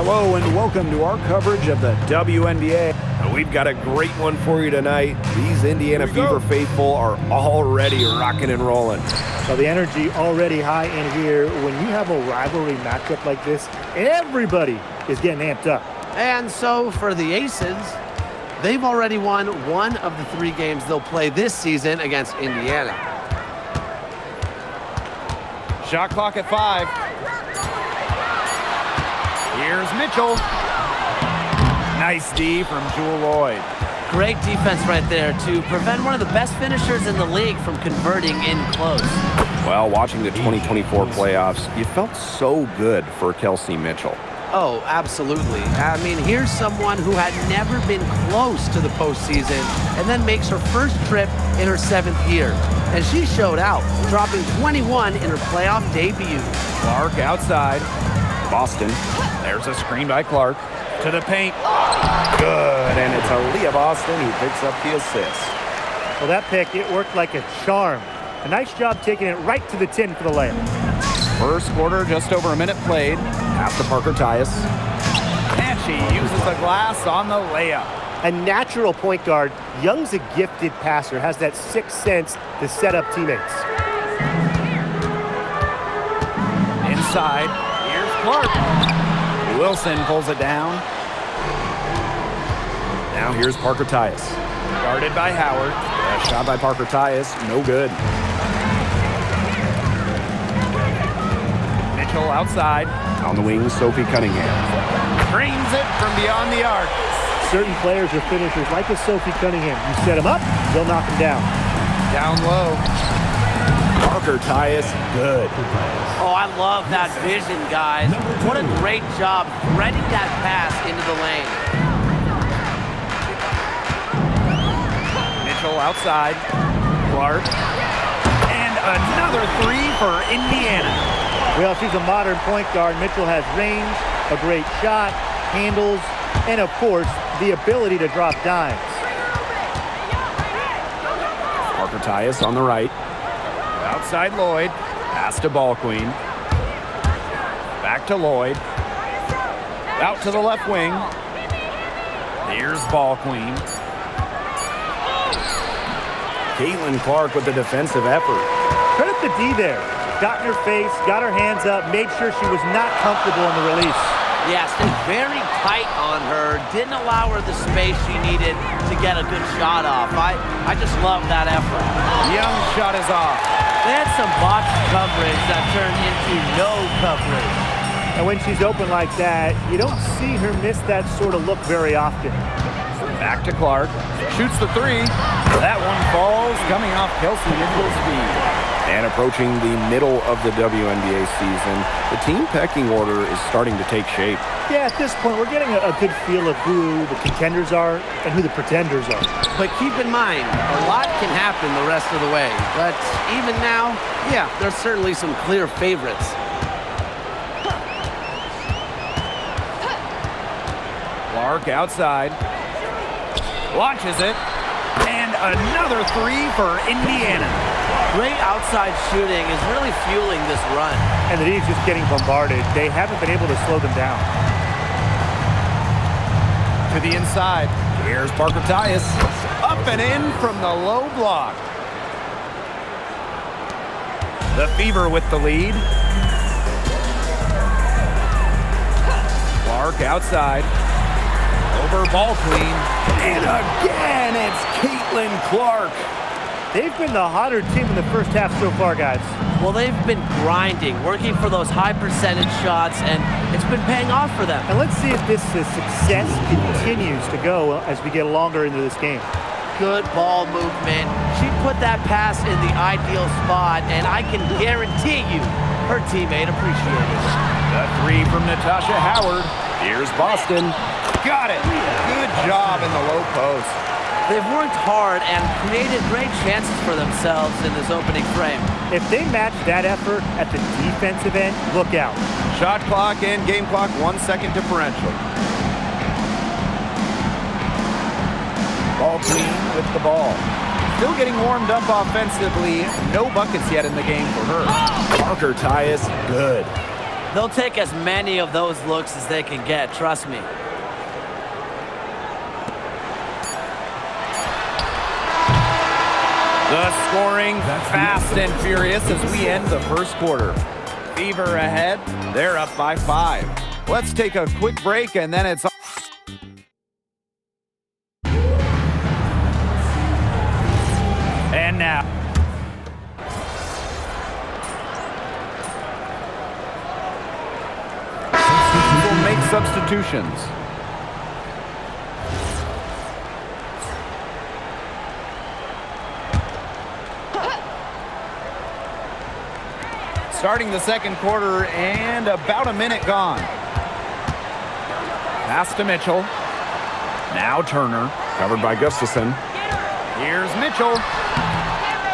Hello and welcome to our coverage of the WNBA. We've got a great one for you tonight. These Indiana Fever faithful are already rocking and rolling. So the energy already high in here. When you have a rivalry matchup like this, everybody is getting amped up. And so for the Aces, they've already won one of the 3 games they'll play this season against Indiana. Shot clock at 5. Here's Mitchell. Nice D from Jewel Lloyd. Great defense right there to prevent one of the best finishers in the league from converting in close. Well, watching the 2024 playoffs, you felt so good for Kelsey Mitchell. Oh, absolutely. I mean, here's someone who had never been close to the postseason and then makes her first trip in her 7th year. And she showed out, dropping 21 in her playoff debut. Clark outside. Boston. There's a screen by Clark. To the paint. Good, and it's Aaliyah Boston who picks up the assist. Well, that pick, it worked like a charm. A nice job taking it right to the tin for the layup. First quarter, just over a minute played. Pass to Parker Tyus. And she uses the glass on the layup. A natural point guard, Young's a gifted passer, has that sixth sense to set up teammates. Inside, here's Clark. Wilson pulls it down. Now here's Parker Tyus. Guarded by Howard. That shot by Parker Tyus, no good. Mitchell outside. On the wing, Sophie Cunningham. Drains it from beyond the arc. Certain players are finishers like a Sophie Cunningham. You set them up, they'll knock them down. Down low. Parker Tyus, good. Oh, I love that vision, guys. What a great job threading that pass into the lane. Mitchell outside. Clark. And another 3 for Indiana. Well, she's a modern point guard. Mitchell has range, a great shot, handles, and of course, the ability to drop dimes. Parker Tyus on the right. Outside Lloyd. Pass to Ball Queen. Back to Lloyd. Out to the left wing. Here's Ball Queen. Caitlin Clark with the defensive effort. Credit the D there. Got in her face, got her hands up, made sure she was not comfortable in the release. Yeah, stayed very tight on her. Didn't allow her the space she needed to get a good shot off. I just love that effort. Young shot is off. They had some box coverage that turned into no coverage. And when she's open like that, you don't see her miss that sort of look very often. Back to Clark. Shoots the 3. That one falls, coming off Kelsey Mitchell's feet. And approaching the middle of the WNBA season, the team pecking order is starting to take shape. Yeah, at this point, we're getting a good feel of who the contenders are and who the pretenders are. But keep in mind, a lot can happen the rest of the way. But even now, yeah, there's certainly some clear favorites. Clark outside. Launches it. And another 3 for Indiana. Great outside shooting is really fueling this run. And the D's just getting bombarded. They haven't been able to slow them down. To the inside. Here's Parker Tyus. Up and in from the low block. The Fever with the lead. Clark outside. Over Ball Queen. And again, it's Caitlin Clark. They've been the hotter team in the first half so far, guys. Well, they've been grinding, working for those high percentage shots, and it's been paying off for them. And let's see if this success continues to go as we get longer into this game. Good ball movement. She put that pass in the ideal spot, and I can guarantee you her teammate appreciated it. The 3 from Natasha Howard. Here's Boston. Got it. Good job in the low post. They've worked hard and created great chances for themselves in this opening frame. If they match that effort at the defensive end, look out. Shot clock and game clock 1 second differential. Ball Queen with the ball. Still getting warmed up offensively. No buckets yet in the game for her. Parker Tyus, good. They'll take as many of those looks as they can get, trust me. The scoring fast and furious as we end the first quarter. Fever ahead. They're up by 5. Let's take a quick break, and then it's... And now... will make substitutions. Starting the second quarter and about a minute gone. Pass to Mitchell. Now Turner. Covered by Gustafson. Here's Mitchell.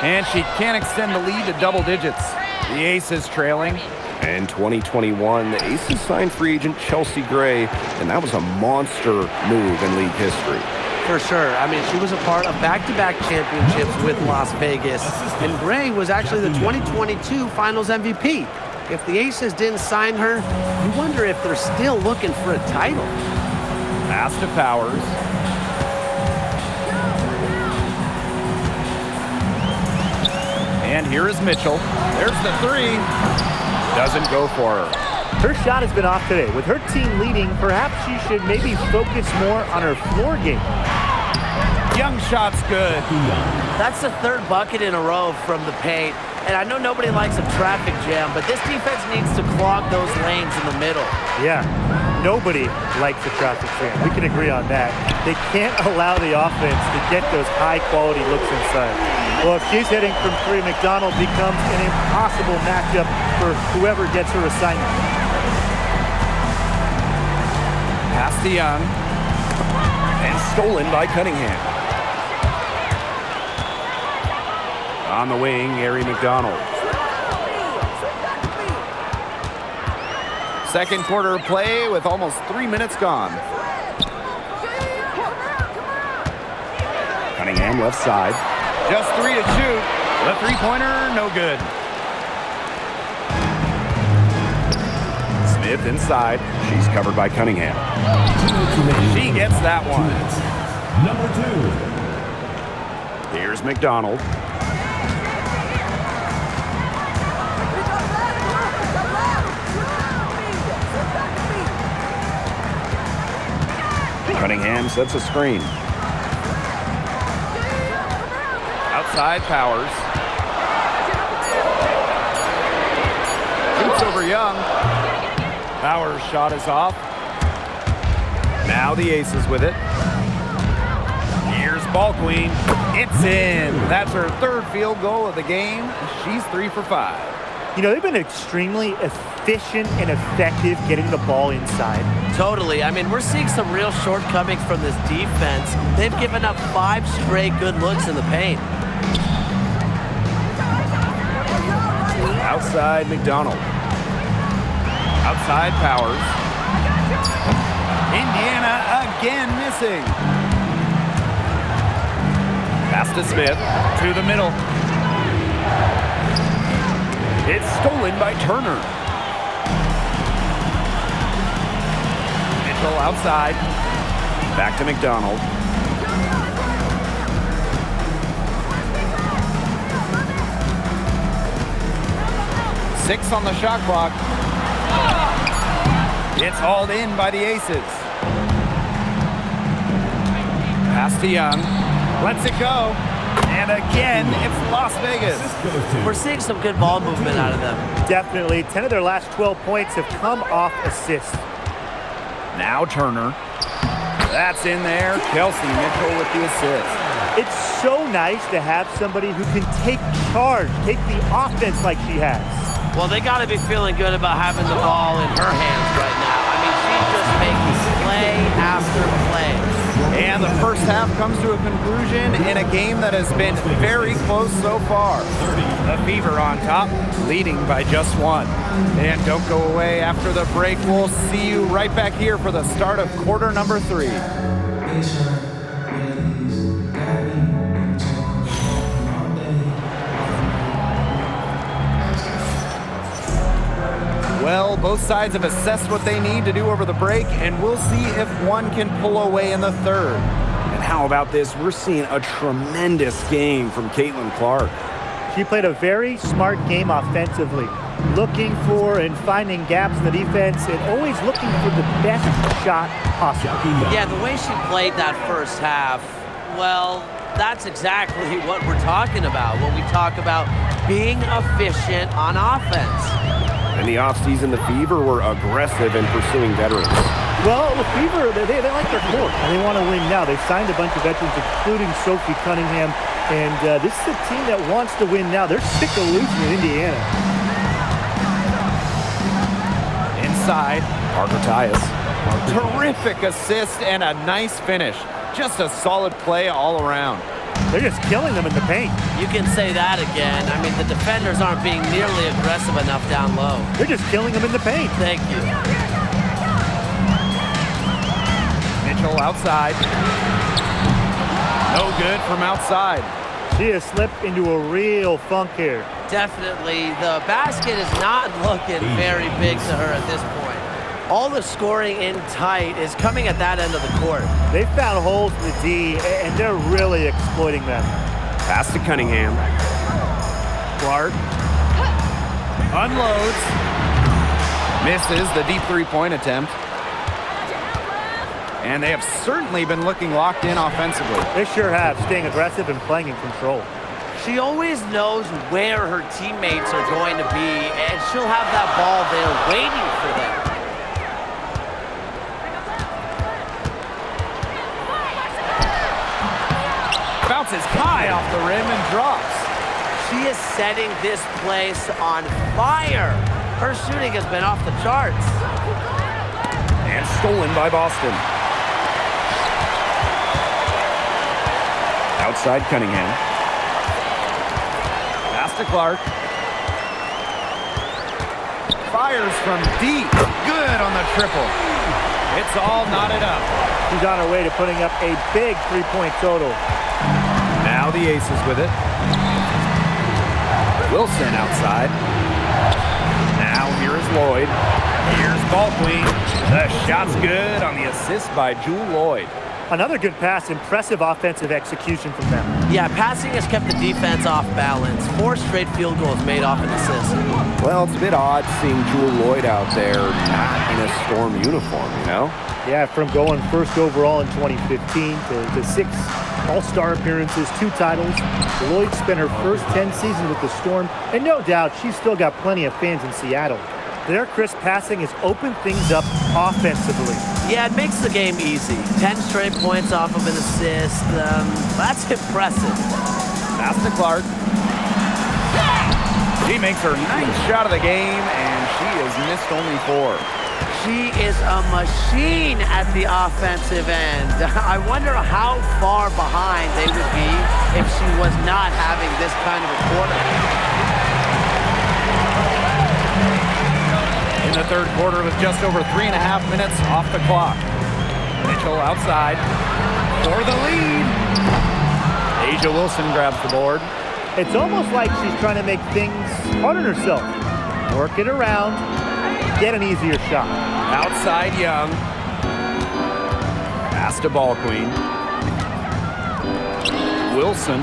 And she can't extend the lead to double digits. The Aces trailing. In 2021, the Aces signed free agent Chelsea Gray, and that was a monster move in league history. For sure. I mean, she was a part of back-to-back championships with Las Vegas, and Gray was actually the 2022 Finals MVP. If the Aces didn't sign her, you wonder if they're still looking for a title. Pass to Powers. And here is Mitchell. There's the 3. Doesn't go for her. Her shot has been off today. With her team leading, perhaps she should maybe focus more on her floor game. Young shot's good. That's the 3rd bucket in a row from the paint. And I know nobody likes a traffic jam, but this defense needs to clog those lanes in the middle. Yeah, nobody likes a traffic jam. We can agree on that. They can't allow the offense to get those high-quality looks inside. Well, if she's hitting from 3, McDonald becomes an impossible matchup for whoever gets her assignment. Pass to Young. And stolen by Cunningham. On the wing, Gary McDonald. Second quarter play with almost 3 minutes gone. Cunningham left side. Just 3 to shoot. The three-pointer, no good. Smith inside. She's covered by Cunningham. She gets that one. Number 2. Here's McDonald. Cunningham sets a screen. Outside Powers. Shoots over Young. Powers' shot is off. Now the Aces with it. Here's Ball Queen. It's in. That's her 3rd field goal of the game. She's 3 for 5. You know, they've been extremely efficient and effective getting the ball inside. Totally. I mean, we're seeing some real shortcomings from this defense. They've given up 5 straight good looks in the paint. Outside McDonald. Outside Powers. Indiana again missing. Pass to Smith. To the middle. It's stolen by Turner. Mitchell outside. Back to McDonald. Six on the shot clock. It's hauled in by the Aces. Pass to Young. Lets it go. And again, it's Las Vegas. We're seeing some good ball movement out of them. Definitely. 10 of their last 12 points have come off assists. Now Turner. That's in there. Kelsey Mitchell with the assist. It's so nice to have somebody who can take charge, take the offense like she has. Well, they got to be feeling good about having the ball in her hands right now. I mean, she's just making play after play. And the first half comes to a conclusion in a game that has been very close so far. The Fever on top, leading by just 1. And don't go away after the break. We'll see you right back here for the start of quarter number 3. Well, both sides have assessed what they need to do over the break, and we'll see if one can pull away in the third. And how about this? We're seeing a tremendous game from Caitlin Clark. She played a very smart game offensively, looking for and finding gaps in the defense and always looking for the best shot possible. Yeah, the way she played that first half, well, that's exactly what we're talking about when we talk about being efficient on offense. In the offseason, the Fever were aggressive in pursuing veterans. Well, the Fever, they like their core, and they want to win now. They've signed a bunch of veterans, including Sophie Cunningham, and this is a team that wants to win now. They're sick of losing in Indiana. Inside, Parker Tyus. terrific assist and a nice finish. Just a solid play all around. They're just killing them in the paint. You can say that again. I mean, the defenders aren't being nearly aggressive enough down low. They're just killing them in the paint. Thank you. Mitchell outside. No good from outside. She has slipped into a real funk here. Definitely, the basket is not looking very big to her at this point. All the scoring in tight is coming at that end of the court. They found holes in the D, and they're really exploiting them. Pass to Cunningham. Clark unloads. Misses the deep three-point attempt. And they have certainly been looking locked in offensively. They sure have, staying aggressive and playing in control. She always knows where her teammates are going to be, and she'll have that ball there waiting for them. Bounces high off the rim and drops. She is setting this place on fire. Her shooting has been off the charts. And stolen by Boston. Outside Cunningham. Pass to Clark. Fires from deep. Good on the triple. It's all knotted up. She's on her way to putting up a big three-point total. Now the Aces with it. Wilson outside. Now here is Lloyd. Here's Ball Queen. The shot's good on the assist by Jewel Lloyd. Another good pass, impressive offensive execution from them. Yeah, passing has kept the defense off balance. 4 straight field goals made off an assist. Well, it's a bit odd seeing Jewel Lloyd out there not in a Storm uniform, you know? Yeah, from going first overall in 2015 to 6 All-Star appearances, 2 titles. Lloyd spent her first 10 seasons with the Storm, and no doubt she's still got plenty of fans in Seattle. Their crisp passing has opened things up offensively. Yeah, it makes the game easy. 10 straight points off of an assist. That's impressive. Pass to Clark. She makes her 9th shot of the game, and she has missed only 4. She is a machine at the offensive end. I wonder how far behind they would be if she was not having this kind of a quarter. In the third quarter with just over 3.5 minutes off the clock. Mitchell outside for the lead. Asia Wilson grabs the board. It's almost like she's trying to make things hard on herself. Work it around, get an easier shot. Outside Young. Pass to Ball Queen. Wilson.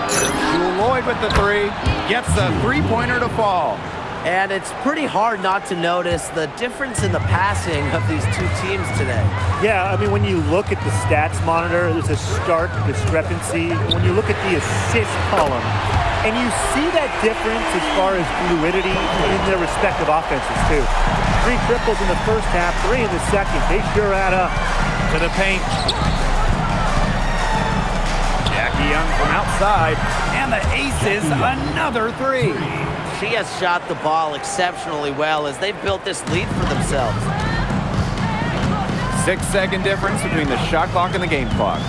Jewel Lloyd with the 3. Gets the three-pointer to fall. And it's pretty hard not to notice the difference in the passing of these two teams today. Yeah, I mean, when you look at the stats monitor, there's a stark discrepancy. When you look at the assist column, and you see that difference as far as fluidity in their respective offenses, too. 3 triples in the first half, 3 in the second. They sure add up. To the paint. Jackie Young from outside. And the Aces, another 3. She has shot the ball exceptionally well as they've built this lead for themselves. 6-second difference between the shot clock and the game clock.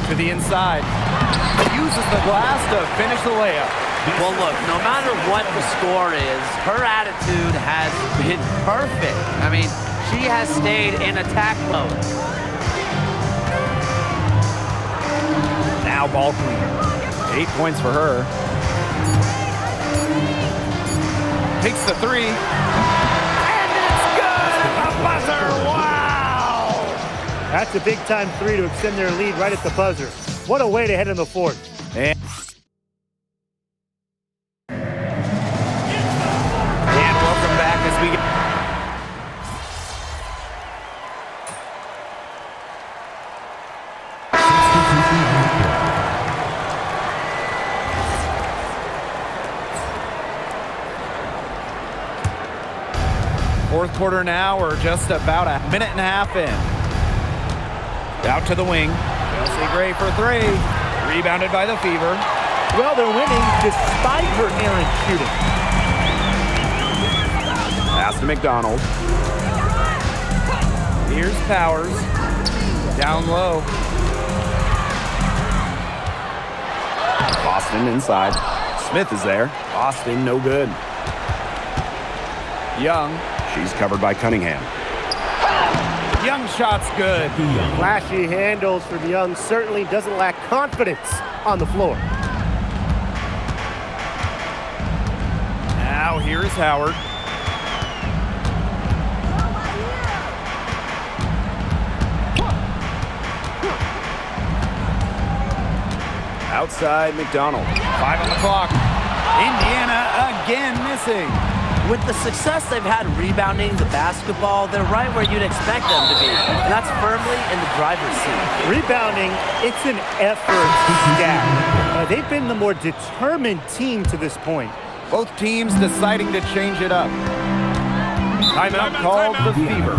To the inside. Uses the glass to finish the layup. Well, look, no matter what the score is, her attitude has been perfect. I mean, she has stayed in attack mode. Now Ball Queen. 8 points for her. takes the three. And it's good! The buzzer! Wow! That's a big-time three to extend their lead right at the buzzer. What a way to head in the fourth. And welcome back as we get... Fourth quarter now, we're just about a minute and a half in. Out to the wing. Chelsea Gray for three. Rebounded by the Fever. Well, they're winning despite her errant shooting. Pass to McDonald. Here's Powers. Down low. Boston inside. Smith is there. Boston, no good. Young. She's covered by Cunningham. Young shot's good. Flashy handles for the Young certainly doesn't lack confidence on the floor. Now here's Howard. Outside McDonald. 5 on the clock. Indiana again missing. With the success they've had rebounding the basketball, they're right where you'd expect them to be. And that's firmly in the driver's seat. Rebounding, it's an effort stat. They've been the more determined team to this point. Both teams deciding to change it up. Timeout called the Fever.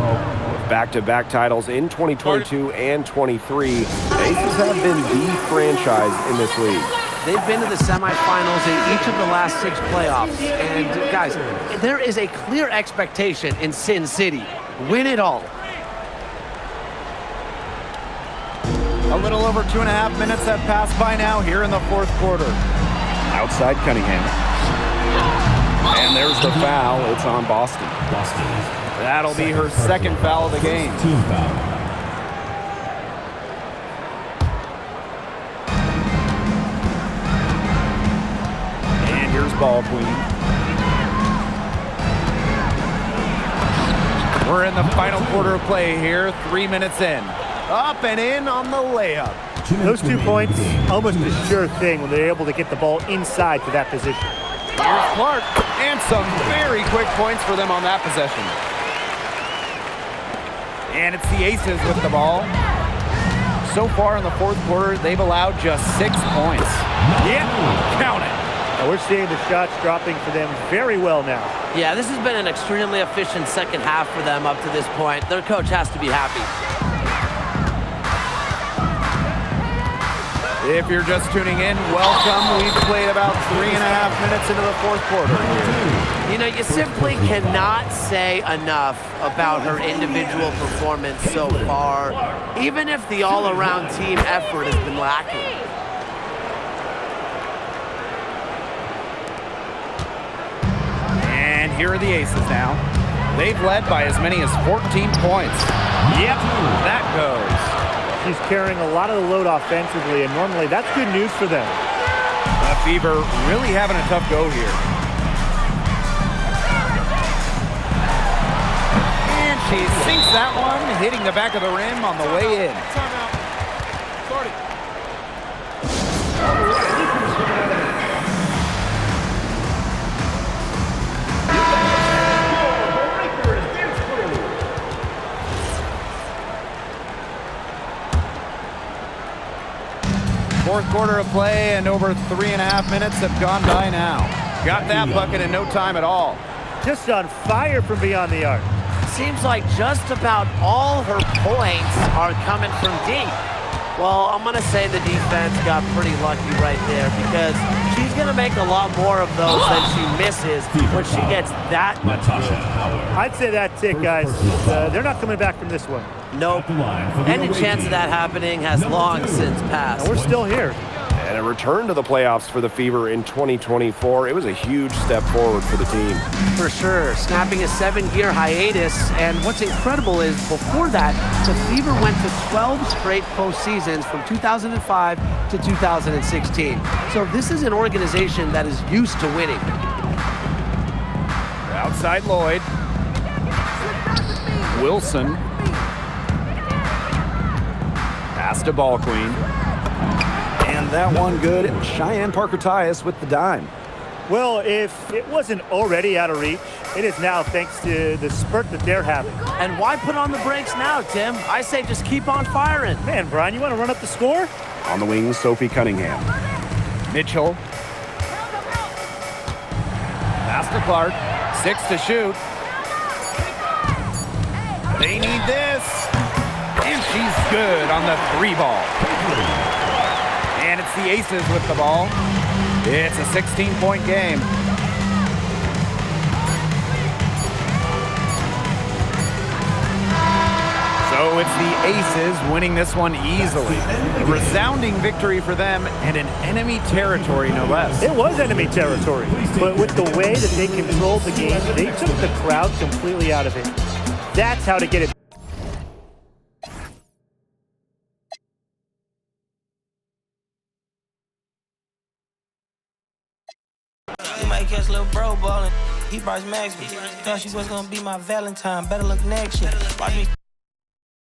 Back-to-back titles in 2022 and 23. The Aces have been the franchise in this league. They've been to the semifinals in each of the last 6 playoffs. And guys, there is a clear expectation in Sin City. Win it all. A little over 2.5 minutes have passed by now here in the fourth quarter. Outside Cunningham. And there's the foul. It's on Boston. That'll be her second foul of the game. Team foul. And here's Ball Queen. We're in the final quarter of play here, 3 minutes in. Up and in on the layup. Those 2 points, almost a sure thing when they're able to get the ball inside to that position. Here's Clark, and some very quick points for them on that possession. And it's the Aces with the ball. So far in the fourth quarter, they've allowed just 6 points. Yeah, count it. Now we're seeing the shots dropping for them very well now. Yeah, this has been an extremely efficient second half for them up to this point. Their coach has to be happy. If you're just tuning in, welcome. We've played about 3.5 minutes into the fourth quarter here. You know, you simply cannot say enough about her individual performance so far, even if the all-around team effort has been lacking. And here are the Aces now. They've led by as many as 14 points. Yep, that goes. She's carrying a lot of the load offensively, and normally that's good news for them. The Fever really having a tough go here. And she sinks that one, hitting the back of the rim on the way in. Fourth quarter of play, and over 3.5 minutes have gone by now. Got that bucket in no time at all. Just on fire from beyond the arc. Seems like just about all her points are coming from deep. Well, I'm going to say the defense got pretty lucky right there because she's going to make a lot more of those than she misses when she gets that much. I'd say that's it, guys. They're not coming back from this one. Nope. Any chance of that happening has long since passed. And we're still here. And a return to the playoffs for the Fever in 2024. It was a huge step forward for the team. For sure, snapping a 7-year hiatus. And what's incredible is before that, the Fever went to 12 straight postseasons from 2005 to 2016. So this is an organization that is used to winning. Outside Lloyd. Wilson. Pass to Ball Queen. And that one good. Cheyenne Parker-Tyus with the dime. Well, if it wasn't already out of reach, it is now thanks to the spurt that they're having. And why put on the brakes now, Tim? I say just keep on firing. Man, Brian, you want to run up the score? On the wings, Sophie Cunningham. Mitchell. Pass to Clark. 6 to shoot. They need this. And she's good on the 3 ball. And it's the Aces with the ball. It's a 16-point game. So it's the Aces winning this one easily. A resounding victory for them and an enemy territory, no less. It was enemy territory, but with the way that they controlled the game, they took the crowd completely out of it. That's how to get it. Catch little bro ballin'. He Bryce Maxwell. Thought she was gonna be my Valentine. Better look next year. Watch me.